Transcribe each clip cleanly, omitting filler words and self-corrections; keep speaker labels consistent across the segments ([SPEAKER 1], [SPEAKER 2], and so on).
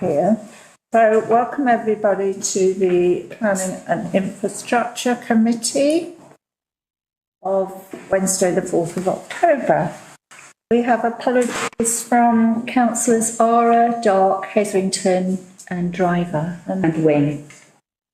[SPEAKER 1] here. So welcome everybody to the Planning and Infrastructure Committee of Wednesday the 4th of October. We have apologies from Councillors Ara, Dark, Hetherington and Driver and Wing.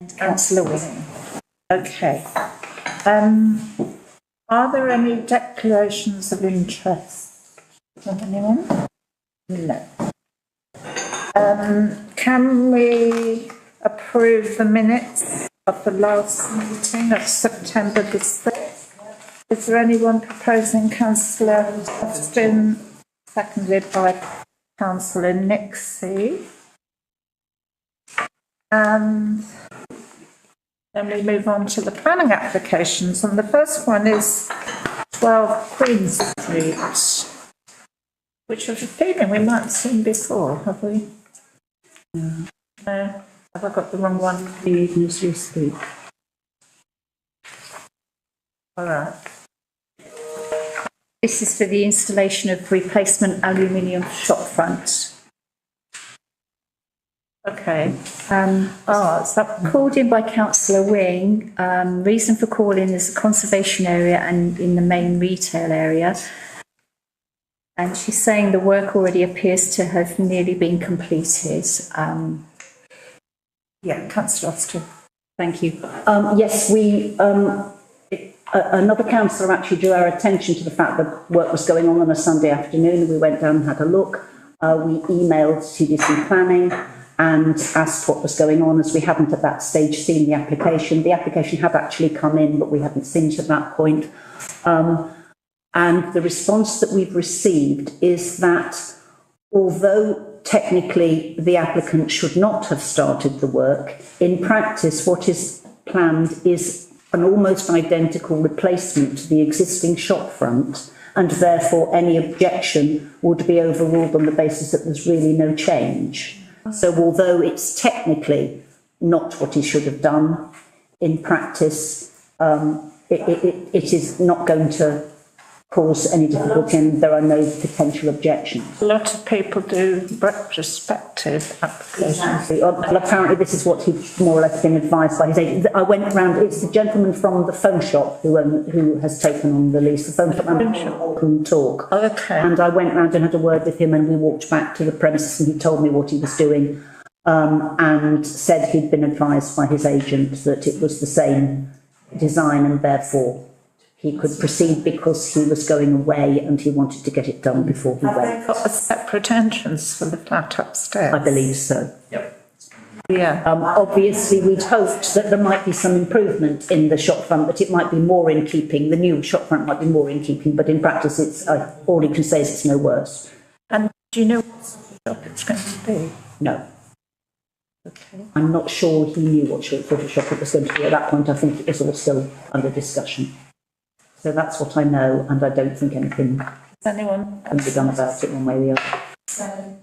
[SPEAKER 1] And Councillor Wing. Okay. Are there any declarations of interest from anyone? No. Can we approve the minutes of the last meeting of September the 6th? Is there anyone proposing? Councillor Austin, seconded by Councillor Nixie. And then we move on to the planning applications, and the first one is 12 Queen Street, which was a feeling we might have seen before, have we? No. Have I got the wrong one? As you speak. All right.
[SPEAKER 2] This is for the installation of replacement aluminium shopfront.
[SPEAKER 1] Okay.
[SPEAKER 2] Called in by Councillor Wing. Reason for calling is the conservation area and in the main retail area. And she's saying the work already appears to have nearly been completed.
[SPEAKER 1] Yeah, Councillor Austin.
[SPEAKER 2] Thank you.
[SPEAKER 3] Yes, another councillor actually drew our attention to the fact that work was going on a Sunday afternoon, and we went down and had a look. We emailed TDC Planning and asked what was going on, as we hadn't at that stage seen the application. The application had actually come in, but we hadn't seen it at that point. And the response that we've received is that although technically the applicant should not have started the work, in practice what is planned is an almost identical replacement to the existing shopfront, and therefore any objection would be overruled on the basis that there's really no change. So although it's technically not what he should have done, in practice it is not going to cause any difficulty, and there are no potential objections.
[SPEAKER 1] A lot of people do retrospective applications.
[SPEAKER 3] Exactly. Well, apparently this is what he's more or less been advised by his agent. I went round, it's the gentleman from the phone shop who has taken on the lease, the phone shop and talk.
[SPEAKER 1] Okay.
[SPEAKER 3] And I went round and had a word with him, and we walked back to the premises, and he told me what he was doing, and said he'd been advised by his agent that it was the same design, and therefore he could proceed because he was going away and he wanted to get it done before he went.
[SPEAKER 1] Have they got a separate entrance for the flat upstairs?
[SPEAKER 3] I believe so.
[SPEAKER 4] Yep.
[SPEAKER 1] Yeah.
[SPEAKER 3] Obviously, we'd hoped that there might be some improvement in the shopfront, that it might be more in keeping. The new shopfront might be more in keeping, but in practice, it's all he can say is it's no worse.
[SPEAKER 1] And do you know what sort of shop it's going to be?
[SPEAKER 3] No.
[SPEAKER 1] Okay.
[SPEAKER 3] I'm not sure he knew what sort of shop it was going to be at that point. I think it was all still under discussion. So that's what I know, and I don't think anything can be done about it one way or the other.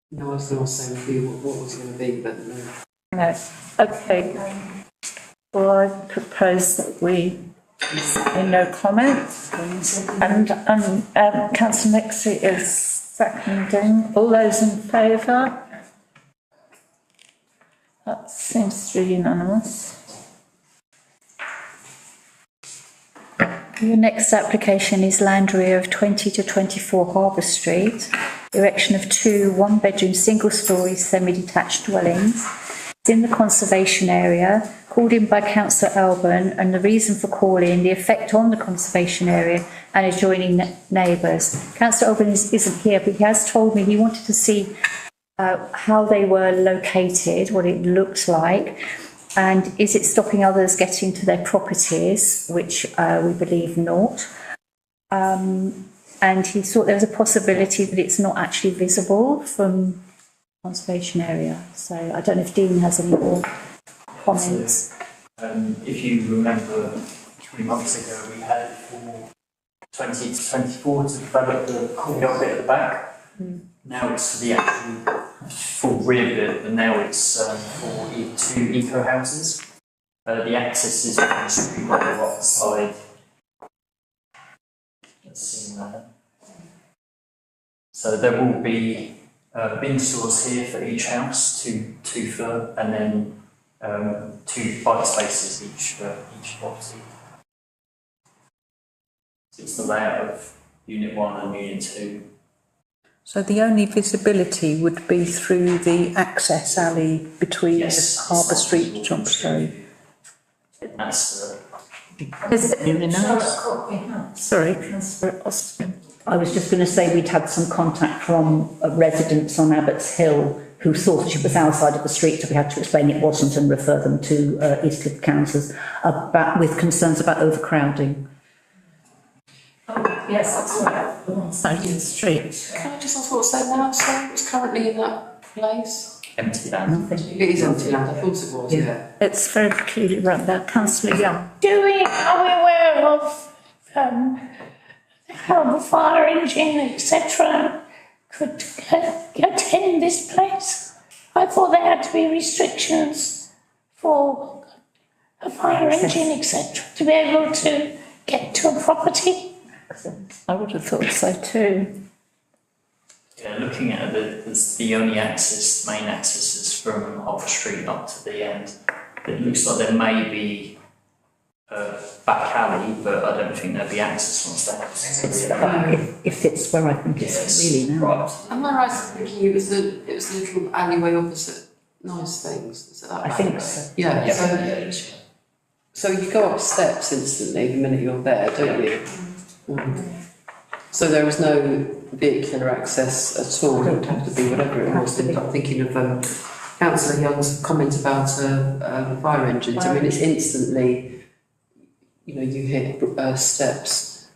[SPEAKER 4] No, I was going to say what was it going to be, but no.
[SPEAKER 1] No. Okay. Well, I propose that we say no comments, and Councillor Nixie is seconding. All those in favour? That seems to be unanimous.
[SPEAKER 2] The next application is land rear of 20 to 24 Harbour Street, erection of 2 one-bedroom single-storey semi-detached dwellings. It's in the conservation area, called in by Councillor Alban, and the reason for calling, the effect on the conservation area and adjoining neighbours. Councillor Alban isn't here, but he has told me he wanted to see how they were located, what it looked like, and is it stopping others getting to their properties, which we believe not. And he thought there was a possibility that it's not actually visible from conservation area. So I don't know if Dean has any more comments.
[SPEAKER 5] If you remember 3 months ago, we had for 20 to 24 to develop the courtyard bit at the back. Now it's for the actual full rear bit, and now it's for 2 eco houses. The access is on the street on the right side. Let's see that. So there will be bin stores here for each house, two for, and then 2 bike spaces each for each property. So it's the layout of Unit 1 and Unit 2.
[SPEAKER 1] So the only visibility would be through the access alley between Harbour Street and John Street.
[SPEAKER 5] That's
[SPEAKER 1] Is it really nice? Sorry, Councillor Austin.
[SPEAKER 3] I was just going to say we'd had some contact from residents on Abbots Hill who thought it was outside of the street, so we had to explain it wasn't and refer them to East Cliff councillors with concerns about overcrowding.
[SPEAKER 1] Yes, that's right. Outside of the street.
[SPEAKER 4] Can I just ask what's there now, so it's currently in that place?
[SPEAKER 5] empty land.
[SPEAKER 4] It is empty land, I thought it was, yeah.
[SPEAKER 1] It's very peculiar around there. Councillor Young.
[SPEAKER 6] Are we aware of how the fire engine, etc., could attend this place? I thought there had to be restrictions for a fire engine, etc., to be able to get to a property.
[SPEAKER 1] I would have thought so too.
[SPEAKER 5] Yeah, looking at the only access, main access is from Harbour Street up to the end. It looks like there may be a back alley, but I don't think there'll be access once that.
[SPEAKER 3] If it's where I think it's really now.
[SPEAKER 5] Right.
[SPEAKER 4] Am I right in thinking it was a little alleyway opposite Nice Things? Is it that
[SPEAKER 3] I think so.
[SPEAKER 4] Yeah,
[SPEAKER 5] Yeah.
[SPEAKER 4] so you go up steps instantly the minute you're there, don't you? So there was no vehicular access at all. It would have to be whatever it was. I'm thinking of Councillor Young's comment about fire engines. I mean, it's instantly, you hit steps.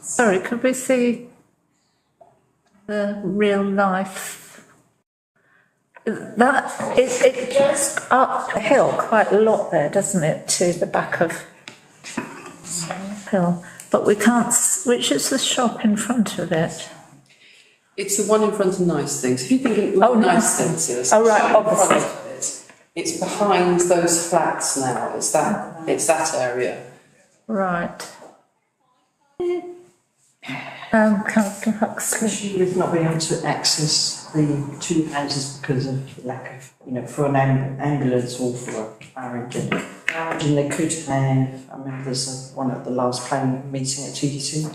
[SPEAKER 1] Sorry, could we see the real life? That it goes uphill quite a lot there, doesn't it, to the back of hill? But we can't. Which is the shop in front of it?
[SPEAKER 4] It's the one in front of Nice Things. If you think Nice Things is,
[SPEAKER 1] oh right, opposite.
[SPEAKER 4] It's behind those flats now. It's that area.
[SPEAKER 1] Right. Councillor Huxley.
[SPEAKER 7] She was not being able to access the two houses because of lack of, for an ambulance or for a fire engine. And they could have, I remember there's one at the last planning meeting at TDC,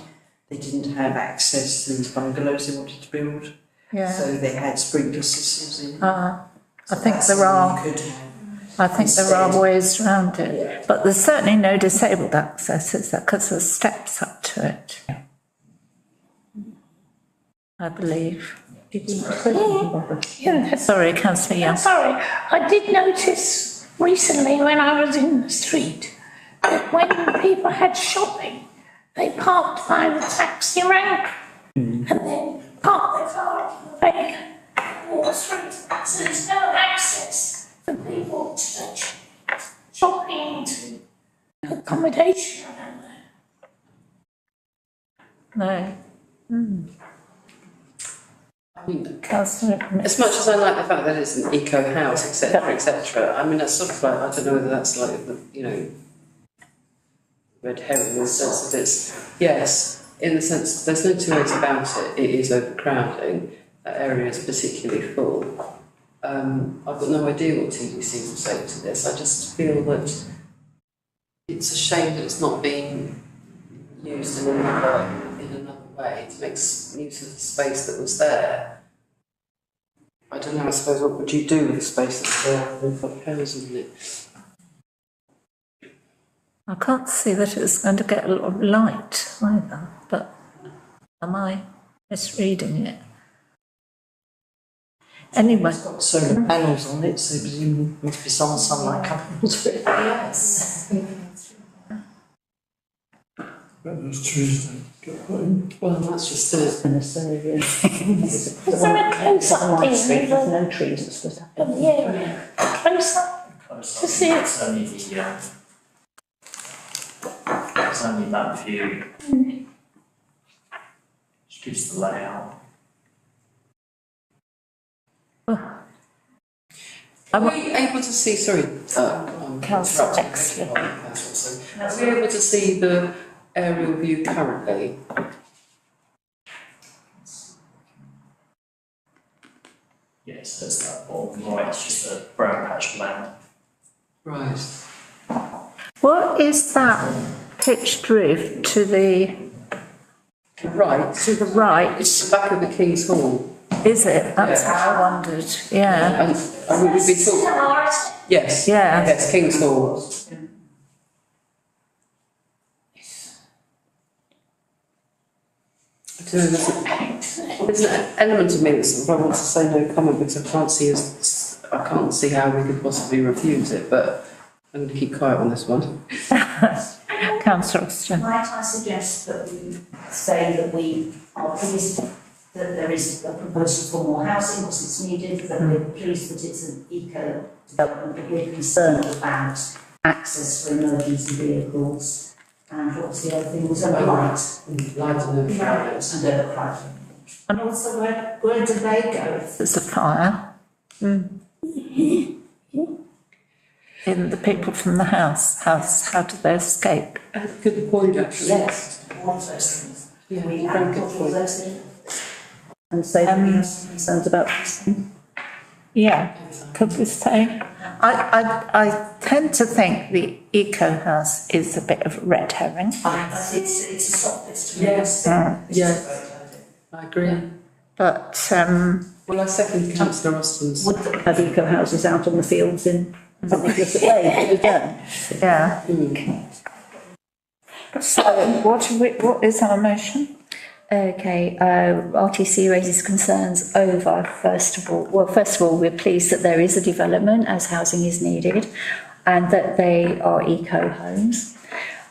[SPEAKER 7] they didn't have access to these bungalows they wanted to build.
[SPEAKER 1] Yeah.
[SPEAKER 7] So they had sprinkler systems in.
[SPEAKER 1] I think there are. I think there are ways around it, yeah. But there's certainly no disabled access, is there? Because there's steps up to it. Yeah. I believe.
[SPEAKER 6] Yeah.
[SPEAKER 1] Sorry, Councillor Young.
[SPEAKER 6] Sorry, I did notice recently when I was in the street that when people had shopping, they parked by the taxi rank and then parked their car on the back of the street. So there's no access for people to shopping, to accommodation around there.
[SPEAKER 1] No.
[SPEAKER 4] I mean,
[SPEAKER 1] Councillor.
[SPEAKER 4] as much as I like the fact that it's an eco house, etc., etc., I mean, that's sort of like, I don't know whether that's like, red herring in the sense that it's, yes, in the sense, there's no two ways about it, it is overcrowding, that area is particularly full. I've got no idea what TDC will say to this, I just feel that it's a shame that it's not being used in another way to make use of the space that was there. I don't know, I suppose, what would you do with the space that's there? We've got houses, isn't it?
[SPEAKER 1] I can't see that it's going to get a lot of light either, but am I misreading it? Anyway.
[SPEAKER 7] It's got solar panels on it, so presumably there must be some sunlight coming into it.
[SPEAKER 4] Yes.
[SPEAKER 8] But those trees don't get put in.
[SPEAKER 4] Well, that's just it.
[SPEAKER 3] Is there
[SPEAKER 6] a close-up here
[SPEAKER 3] with no trees and stuff?
[SPEAKER 6] of the area? Close up to see it.
[SPEAKER 5] It's only it's only that view. Which gives the layout.
[SPEAKER 4] Are we able to see, sorry,
[SPEAKER 1] Councillor
[SPEAKER 4] are we able to see the aerial view currently?
[SPEAKER 5] Yes, that's that bottom right, it's just a brown patch of land.
[SPEAKER 4] Right.
[SPEAKER 1] What is that pitched roof to the
[SPEAKER 4] Right.
[SPEAKER 1] right?
[SPEAKER 4] It's the back of the King's Hall.
[SPEAKER 1] Is it? That's what I wondered. Yeah.
[SPEAKER 4] And we've been talking. Yes.
[SPEAKER 1] Yeah.
[SPEAKER 4] Yes, King's Hall. I don't know, there's an element of me that sort of I want to say no comment because I can't see how we could possibly refuse it, but I'm going to keep quiet on this one.
[SPEAKER 1] Councillor Austin.
[SPEAKER 3] Might I suggest that we say that we are pleased that there is a proposal for more housing because it's needed, that we're pleased that it's an eco development, but we're concerned about access for emergency vehicles, and what's the other thing, was a light.
[SPEAKER 4] Light and overcrowded.
[SPEAKER 3] And overcrowded. And also, where do they go?
[SPEAKER 1] There's a fire. In the people from the house, how do they escape?
[SPEAKER 4] Good point, actually.
[SPEAKER 3] Yes, all of those things.
[SPEAKER 4] Yeah,
[SPEAKER 3] We
[SPEAKER 4] very
[SPEAKER 3] have
[SPEAKER 4] good
[SPEAKER 3] all
[SPEAKER 4] point.
[SPEAKER 3] those things. And say that we have concerns about this.
[SPEAKER 1] Yeah, could we say? I tend to think the eco house is a bit of a red herring.
[SPEAKER 3] It's a soft, it's to me.
[SPEAKER 4] Yes. Yeah, I agree.
[SPEAKER 1] But,
[SPEAKER 4] Well, I second Councillor Austin's.
[SPEAKER 3] Would have eco houses out on the fields in St Nicholas Way, but we don't.
[SPEAKER 1] yeah. So what is our motion?
[SPEAKER 2] Okay, RTC raises concerns over, first of all, we're pleased that there is a development as housing is needed and that they are eco homes.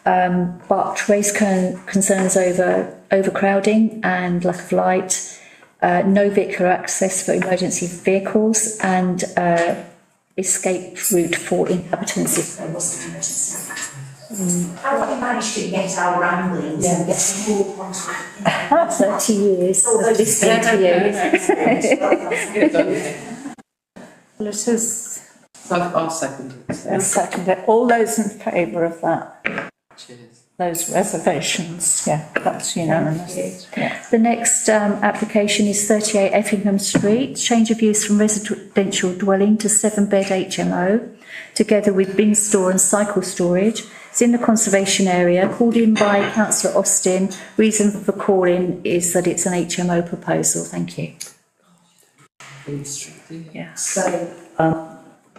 [SPEAKER 2] But raise concerns over overcrowding and lack of light, no vehicular access for emergency vehicles and escape route for inhabitants if there was an emergency.
[SPEAKER 3] How have we managed to get our ramblings and get them all onto
[SPEAKER 2] 30 years of listening to you.
[SPEAKER 4] Good, don't you?
[SPEAKER 1] Well, it is.
[SPEAKER 4] I'll second it.
[SPEAKER 1] I second it. All those in favour of that?
[SPEAKER 4] Cheers.
[SPEAKER 1] Those reservations? Yeah, that's unanimous. Yeah.
[SPEAKER 2] The next application is 38 Effingham Street, change of use from residential dwelling to 7-bed HMO, together with bin store and cycle storage. It's in the conservation area, called in by Councillor Austin. Reason for calling is that it's an HMO proposal. Thank you.
[SPEAKER 1] Yeah.
[SPEAKER 3] So,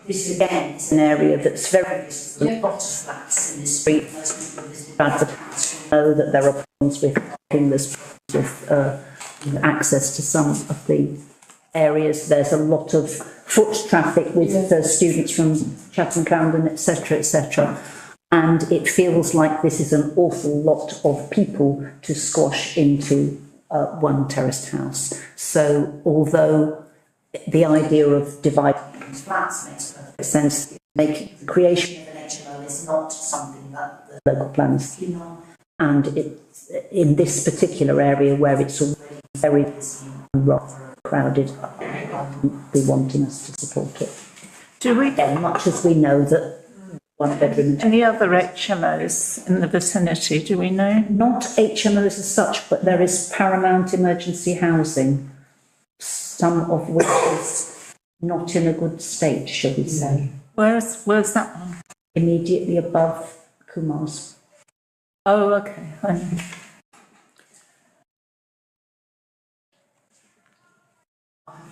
[SPEAKER 3] this again is an area that's very busy. There's a lot of flats in this street. Most people visited by the council know that there are problems with parking, there's problems with access to some of the areas. There's a lot of foot traffic with students from Chatham, Clarendon, etc., etc. And it feels like this is an awful lot of people to squash into one terraced house. So although the idea of dividing into flats makes perfect sense, making the creation of an HMO is not something that the local plan is keen on. And it's in this particular area where it's already very busy and rather crowded, I wouldn't be wanting us to support it.
[SPEAKER 1] Do we
[SPEAKER 3] Again, much as we know that one bedroom.
[SPEAKER 1] any other HMOs in the vicinity? Do we know?
[SPEAKER 3] Not HMOs as such, but there is paramount emergency housing, some of which is not in a good state, shall we say.
[SPEAKER 1] Where's that one?
[SPEAKER 3] Immediately above Kumar's.
[SPEAKER 1] Oh, okay. I know.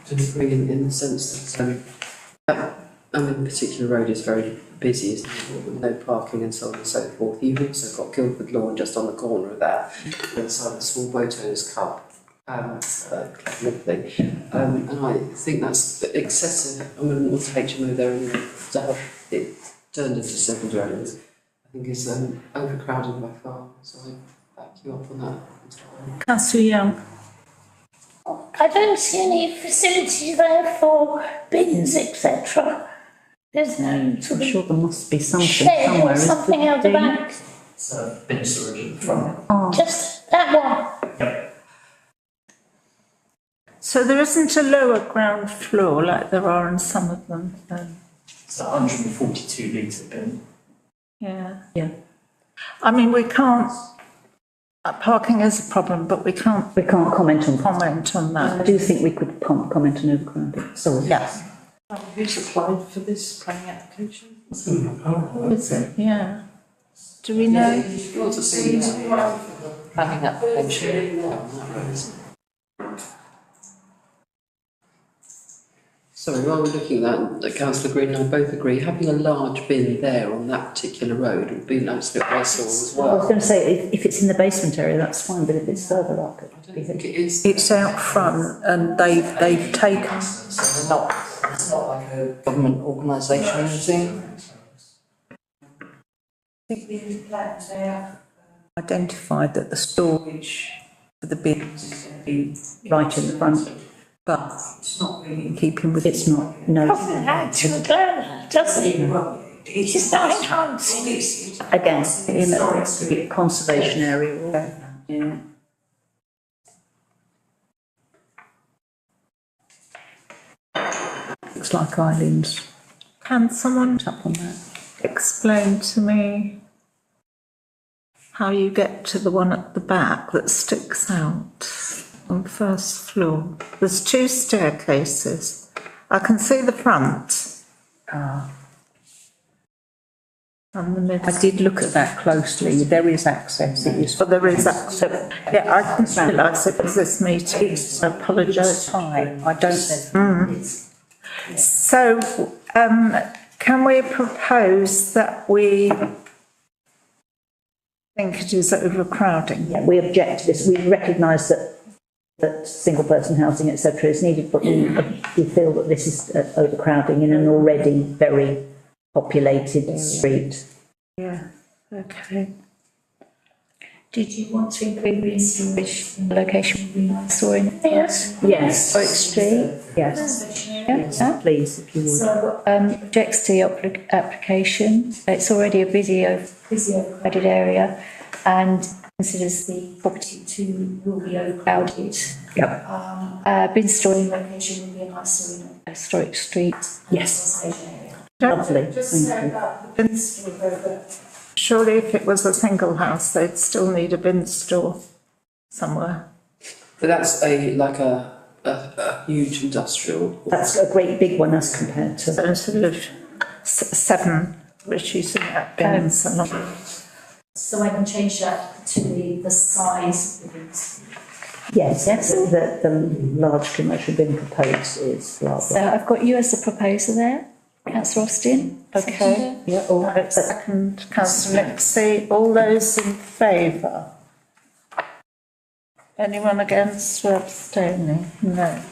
[SPEAKER 4] To agree in the sense that the particular road is very busy, isn't it, with no parking and so on and so forth. You've also got Guildford Lawn just on the corner of that, inside the small boat owners club. Thing. And I think that's excessive. I wouldn't want HMO there anyway, to have it turned into 7 dwellings. I think it's overcrowded by far, so I back you up on that.
[SPEAKER 1] Councillor Young.
[SPEAKER 6] I don't see any facilities there for bins, etc. There's no
[SPEAKER 3] I'm
[SPEAKER 6] sort of
[SPEAKER 3] sure there must be something
[SPEAKER 6] shed
[SPEAKER 3] somewhere.
[SPEAKER 6] or
[SPEAKER 3] isn't
[SPEAKER 6] something
[SPEAKER 3] there?
[SPEAKER 6] out the back.
[SPEAKER 5] So bin storage at the front.
[SPEAKER 6] Just that one.
[SPEAKER 5] Yep.
[SPEAKER 1] So there isn't a lower ground floor like there are in some of them then?
[SPEAKER 5] It's a 142 litre bin.
[SPEAKER 1] Yeah.
[SPEAKER 3] Yeah.
[SPEAKER 1] I mean, we can't Parking is a problem, but we can't
[SPEAKER 3] We can't comment on.
[SPEAKER 1] comment on
[SPEAKER 3] I
[SPEAKER 1] that.
[SPEAKER 3] do think we could comment on overcrowding, sorry.
[SPEAKER 1] Yeah.
[SPEAKER 7] Who's applied for this planning application?
[SPEAKER 1] Who is it? Yeah. Do we know?
[SPEAKER 4] You want to see
[SPEAKER 7] Planning application.
[SPEAKER 4] on that road. Sorry, while we're looking at that, Councillor Green and I both agree, having a large bin there on that particular road would be an absolute eyesore as
[SPEAKER 3] I was
[SPEAKER 4] well.
[SPEAKER 3] going to say, if it's in the basement area, that's fine, but if it's further up,
[SPEAKER 4] I don't think it is.
[SPEAKER 1] It's out front and they've taken,
[SPEAKER 7] So they're not, it's not like a government organisation or anything?
[SPEAKER 1] identified that the storage for the bins is going to be
[SPEAKER 3] right in the front.
[SPEAKER 1] but it's not really in keeping with.
[SPEAKER 3] It's not, no.
[SPEAKER 6] Doesn't add to the plan, does it? It's not enhancing.
[SPEAKER 3] Again, in a conservation area. Yeah.
[SPEAKER 1] Looks like Eileen's. Can someone
[SPEAKER 3] Up on that.
[SPEAKER 1] explain to me how you get to the one at the back that sticks out on the first floor? There's two staircases. I can see the front. And the middle.
[SPEAKER 3] I did look at that closely. There is access. It is.
[SPEAKER 1] But there is access. Yeah, I didn't realise it was this meeting. I apologise.
[SPEAKER 3] High. I don't.
[SPEAKER 1] So, can we propose that we think it is overcrowding?
[SPEAKER 3] Yeah, we object to this. We recognise that single person housing, etc., is needed, but we feel that this is overcrowding in an already very populated street.
[SPEAKER 1] Yeah, okay.
[SPEAKER 2] Did you want to include green storage in the location we saw in
[SPEAKER 6] Yes.
[SPEAKER 3] Yes.
[SPEAKER 2] Historic Street?
[SPEAKER 3] Yes.
[SPEAKER 2] Yeah.
[SPEAKER 3] Please, if you would.
[SPEAKER 2] So, objects to the application. It's already a busy overcrowded area and considers the property to will be overcrowded.
[SPEAKER 3] Yep.
[SPEAKER 2] Bin storing location will be a historic street.
[SPEAKER 3] Yes.
[SPEAKER 2] Area.
[SPEAKER 3] Lovely.
[SPEAKER 1] Just say
[SPEAKER 3] Thank you.
[SPEAKER 1] about the bin store though, that surely if it was a single house, they'd still need a bin store somewhere.
[SPEAKER 4] But that's a huge industrial.
[SPEAKER 3] That's a great big one as compared to.
[SPEAKER 1] So sort of 7 reducing that bins and all.
[SPEAKER 2] So I can change that to the size of the bins.
[SPEAKER 3] Yes, the large commercial bin proposed is rather.
[SPEAKER 2] So I've got you as the proposer there, Councillor Austin.
[SPEAKER 1] Okay.
[SPEAKER 3] Yeah, all right.
[SPEAKER 1] Second, Councillor Nixie, all those in favour? Anyone against or abstaining? No.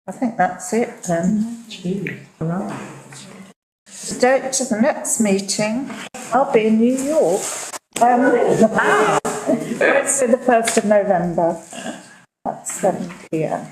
[SPEAKER 1] I think that's it then. Right. The date to the next meeting, I'll be in New York. Wednesday the 1st of November at 7 p.m.